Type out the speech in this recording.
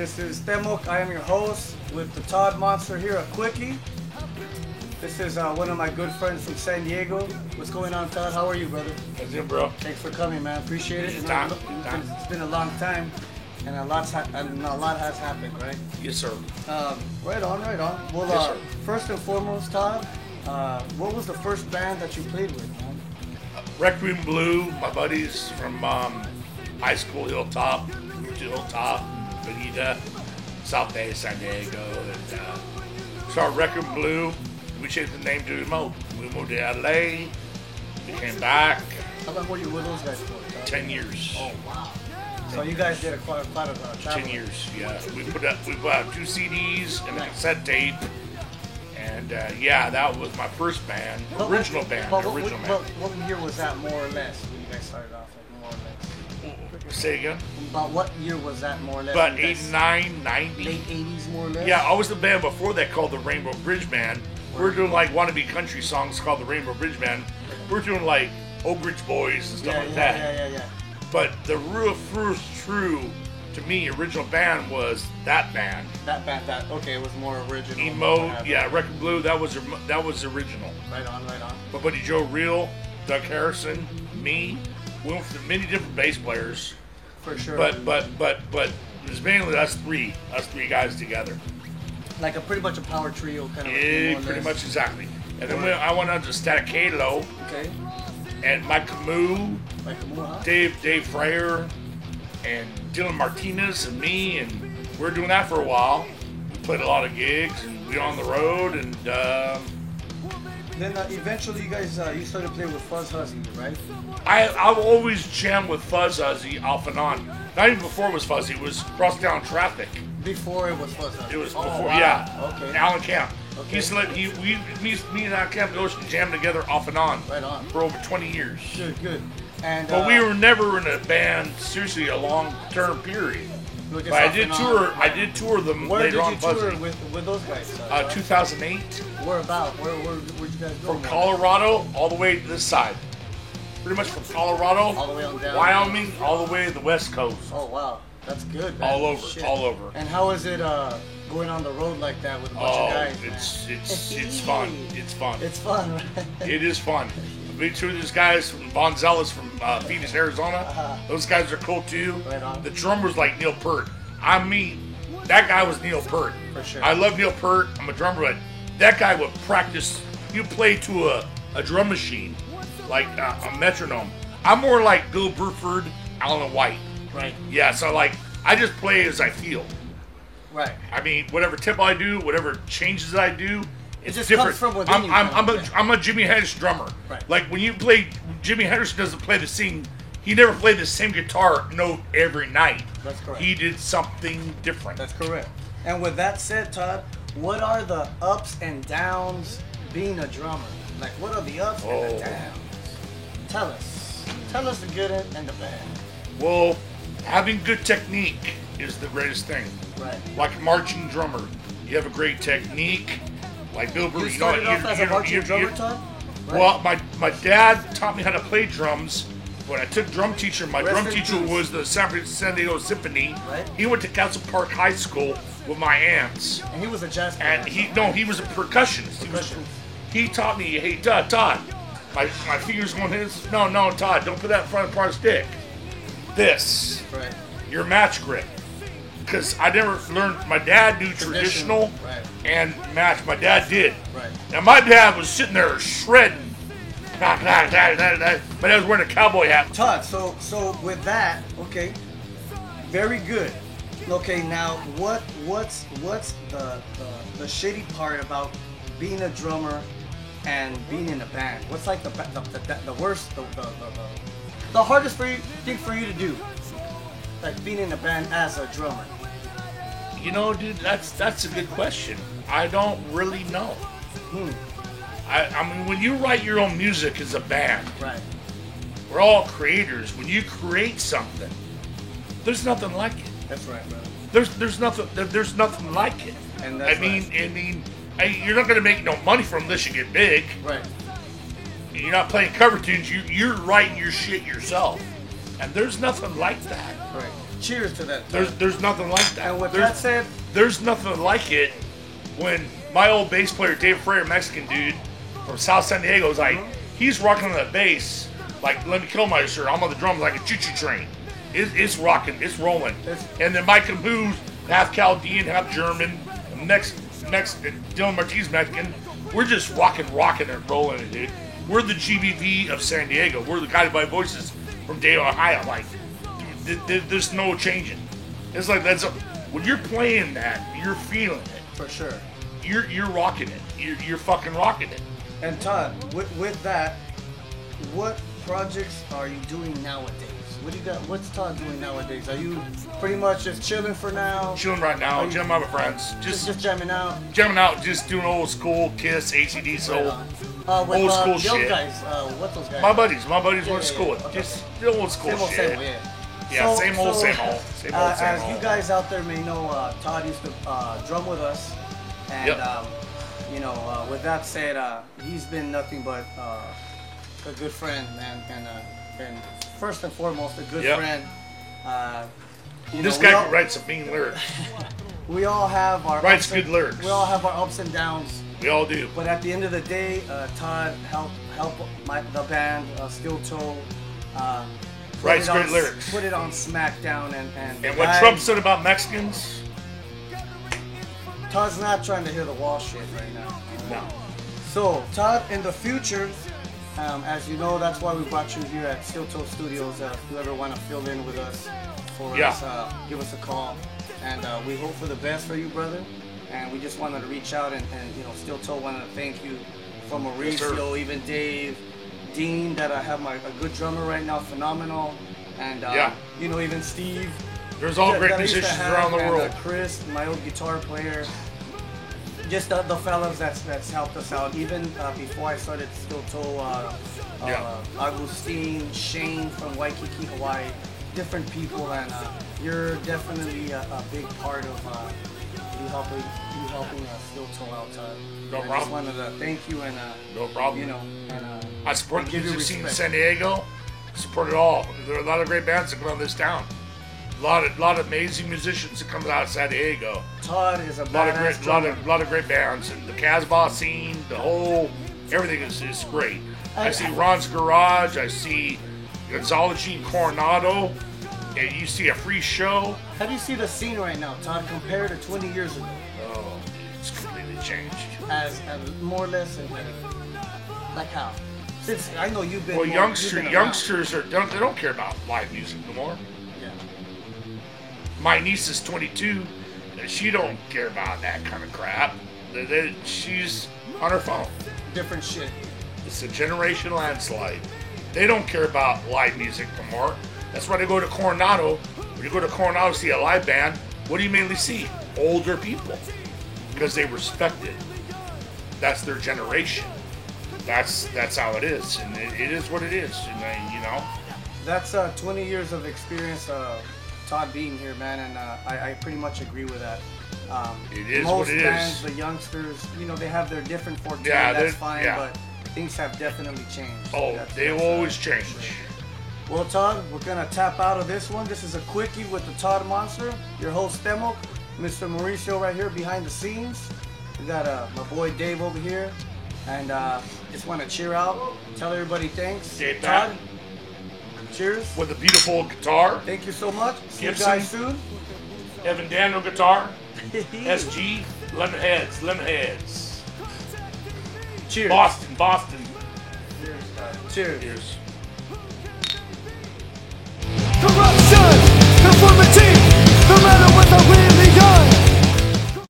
This is Temok. I am your host with the Todd Monster here, a quickie. This is one of my good friends from San Diego. What's going on, Todd? How are you, brother? How's it, bro? Thanks for coming, man. Appreciate it. Anytime. It's been a long time, and a lot has happened, right? Yes, sir. Right on. Well, Yes, sir. first and foremost, Todd, what was the first band that you played with, man? Requiem Blue, my buddies from high school, Hilltop, Bonita, South Bay, San Diego, and started Requiem Blue. We changed the name to Emo. We moved to LA. We came back. How long were you with those guys for, Todd? 10 years. Oh, wow. So you guys did quite a travel. 10 years, yeah. We put out 2 CDs and a cassette tape. And yeah, that was my first band, original band. What year was that, more or less, when you guys started off, like, more or less? Say again? About what year was that, more or less? About 89, 90. Late 80s, more or less? Yeah, I was the band before that called the Rainbow Bridge Band. We were doing like wannabe country songs called the Rainbow Bridge Band. We were doing like Oak Ridge Boys and stuff like that. Yeah. But the real first true, to me, original band was that band. Okay, it was more original. Emo, yeah, Record Blue, that was original. Right on. My buddy Joe Reel, Doug Harrison, me, we went through many different bass players. For sure. But it was mainly us three guys together. Like pretty much a power trio kind of. Yeah, pretty much exactly. And then I went on to Static Halo. Okay. And Mike Camus, Huh? Dave Freyer, and Dylan Martinez, and me, and we were doing that for a while. We played a lot of gigs, and we were on the road, and then eventually you guys you started playing with Fuzz Huzzy, right? I've always jammed with Fuzz Huzzy off and on. Not even before it was Fuzzy, it was Crosstown Traffic. Before it was Fuzz Huzzy. It was before, wow. yeah. Okay. Alan Camp. Okay. He used to let me and Alan Camp go jam together off and on. Right on. For over 20 years. Good. And But we were never in a band, seriously, a long-term period. But I did tour them Where later on. Where did you tour with those guys? 2008. Where about? Where'd you guys go? From Colorado all the way to this side. Pretty much from Colorado, all the way on down, Wyoming, all the way to the West Coast. Oh wow, that's good, man. All over. And how is it going on the road like that with a bunch of guys? It's fun. It's fun. It's fun, right? It is fun. Me too. There's guys from Bonzellis from Phoenix, Arizona. Those guys are cool too. Right on. The drummer's like Neil Peart. That guy was Neil Peart. For sure. I love Neil Peart. I'm a drummer, but that guy would practice. You play to a drum machine, like a metronome. I'm more like Bill Burford, Alan White. Right. Yeah, so like I just play as I feel. Right. I mean, whatever tempo I do, whatever changes I do, it's just different. comes from within you. I'm a Jimi Hendrix drummer. Right. Like when you play, Jimi Hendrix doesn't play the same. He never played the same guitar note every night. That's correct. He did something different. That's correct. And with that said, Todd, what are the ups and downs being a drummer? Like, what are the ups and the downs? Tell us the good and the bad. Well, having good technique is the greatest thing. Right. Like a marching drummer, you have a great technique. Like Bill Burr, You started off as a marching drummer, Todd? Right. Well, my dad taught me how to play drums. When I took drum teacher, my Rest drum in teacher peace. was the San Diego Symphony. Right. He went to Castle Park High School with my aunts. And he was a jazz player. And he was a percussionist. He taught me, hey, Todd, my finger's going his. No, Todd, don't put that in front of the stick. This. Right. Your match grip. Because I never learned, my dad knew traditional right. and match. My dad did. Right. Now my dad was sitting there shredding. My dad was wearing a cowboy hat. Todd, so with that, okay, very good. Okay, now what's the shitty part about being a drummer and being in a band? What's like the worst, the hardest thing for you to do, like being in a band as a drummer? You know, dude, that's a good question. I don't really know. I mean, when you write your own music as a band, right? We're all creators. When you create something, there's nothing like it. That's right, bro. There's nothing like it. And that's you're not gonna make no money from this. You get big. Right. You're not playing cover tunes. You're writing your shit yourself, and there's nothing like that. Right. cheers to that. There's nothing like that. And with that said, there's nothing like it when my old bass player Dave Freire, Mexican dude from South San Diego, is like, he's rocking on the bass like Lemmy Kilmister. I'm on the drums like a choo-choo train. It's rocking, it's rolling. And then Mike Camus, half Chaldean, half German, Dylan Martinez Mexican. We're just rocking and rolling it, dude. We're the GBV of San Diego. We're the Guided by Voices from Dayton, Ohio. Like, there's no changing. It's like when you're playing that, you're feeling it. For sure. You're rocking it. You're fucking rocking it. And Todd, with that, what projects are you doing nowadays? What do you got? What's Todd doing nowadays? Are you pretty much just chilling for now? Chilling right now, chilling with my friends. Just jamming out? Jamming out, just doing old school Kiss, ACD, old school shit. Guys, what those guys? My buddies went to school with. Okay. Just the old school shit. Yeah, same old. As you guys out there may know, Todd used to drum with us, and with that said, he's been nothing but a good friend, man, and first and foremost, a good friend. This guy can write some mean lyrics. We all have our writes good lyrics. We all have our ups and downs. We all do. But at the end of the day, Todd helped the band, Steel Toe. Writes great lyrics. Put it on SmackDown and what Trump said about Mexicans. Todd's not trying to hear the wall shit right now. No. So Todd, in the future, as you know, that's why we brought you here at Steel Toe Studios. If you ever want to fill in with us, give us a call, and we hope for the best for you, brother. And we just wanted to reach out and Steel Toe wanted to thank you from Mauricio, even Dave, Dean, that I have a good drummer right now, phenomenal, and even Steve. There's all great musicians around the world. Chris, my old guitar player. Just the fellas that's helped us out. Even before I started Steel Toe, Agustin, Shane from Waikiki, Hawaii, different people, and you're definitely a big part of you helping Steel Toe out. No problem. I just wanted to thank you and no problem. I support the music scene in San Diego. Support it all. There are a lot of great bands that come out of this town. A lot of amazing musicians that come out of San Diego. Todd is a badass drummer. lot of great bands, and the Casbah scene, everything is great. I see Ron's Garage. I see Gonzalez and Coronado. And you see a free show. How do you see the scene right now, Todd, compared to 20 years ago? Oh, it's completely changed. As more or less, like how? Since I know you've been. Well, youngsters they don't care about live music no more. Yeah. My niece is 22. She don't care about that kind of crap. She's on her phone. Different shit. It's a generation landslide. They don't care about live music no more. That's why they go to Coronado. When you go to Coronado to see a live band, what do you mainly see? Older people. Because they respect it. That's their generation. That's how it is. And it is what it is. And, That's 20 years of experience, Todd being here, man. And I pretty much agree with that. It is most what it bands, is. The youngsters, they have their different forte. Yeah, that's fine. Yeah. But things have definitely changed. Oh, they will always change. Well, Todd, we're going to tap out of this one. This is a quickie with the Todd Monster. Your host, Demo, Mr. Mauricio right here behind the scenes. We got my boy Dave over here. And just want to cheer out. Tell everybody thanks. Dave Todd, cheers. With a beautiful guitar. Thank you so much. See Gibson. you guys soon. Evan Daniel guitar. SG, Lemonheads. Cheers. Boston. Cheers. Cheers.